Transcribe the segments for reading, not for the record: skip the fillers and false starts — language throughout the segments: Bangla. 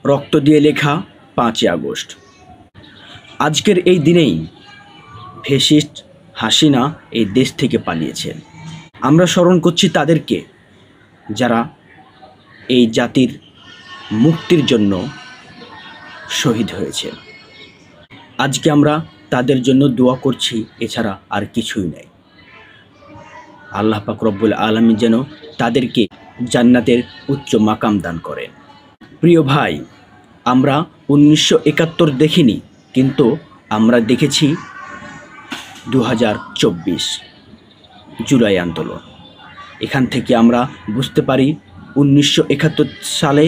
রক্ত দিয়ে লেখা 5ই আগস্ট। আজকের এই দিনেই ফ্যাসিস্ট হাসিনা এই দেশ থেকে পালিয়েছেন। আমরা স্মরণ করছি তাদেরকে যারা এই জাতির মুক্তির জন্য শহীদ হয়েছে। আজকে আমরা তাদের জন্য দোয়া করছি, এছাড়া আর কিছুই নেই। আল্লাহ পাক রব্বুল আলামিন যেন তাদেরকে জান্নাতের উচ্চ মাকাম দান করেন। প্রিয় ভাই, আমরা 1971 দেখিনি, কিন্তু আমরা দেখেছি 2024 জুলাই আন্দোলন। এখান থেকে আমরা বুঝতে পারি 1971 সালে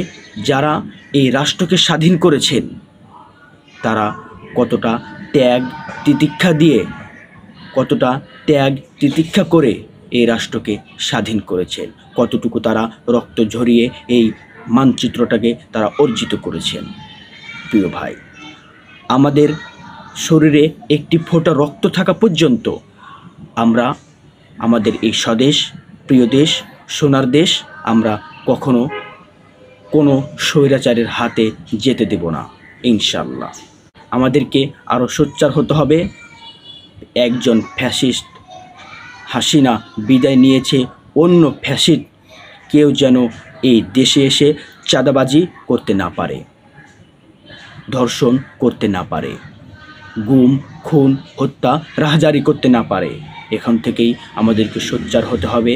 যারা এই রাষ্ট্রকে স্বাধীন করেছেন তারা কতটা ত্যাগ তিতিক্ষা করে এই রাষ্ট্রকে স্বাধীন করেছেন, কতটুকু তারা রক্ত ঝরিয়ে এই মানচিত্রটাকে তারা অর্জিত করেছেন। প্রিয় ভাই, আমাদের শরীরে একটি ফোঁটা রক্ত থাকা পর্যন্ত আমরা আমাদের এই স্বদেশ, প্রিয় দেশ, সোনার দেশ আমরা কখনো কোনো স্বৈরাচারের হাতে যেতে দেব না ইনশাল্লাহ। আমাদেরকে আরও সোচ্চার হতে হবে। একজন ফ্যাসিস্ট হাসিনা বিদায় নিয়েছে, অন্য ফ্যাসিস্ট কেউ যেন এই দেশে এসে চাঁদাবাজি করতে না পারে, ধর্ষণ করতে না পারে, গুম খুন হত্যা রাহাজারি করতে না পারে। এখান থেকেই আমাদেরকে সোচ্চার হতে হবে।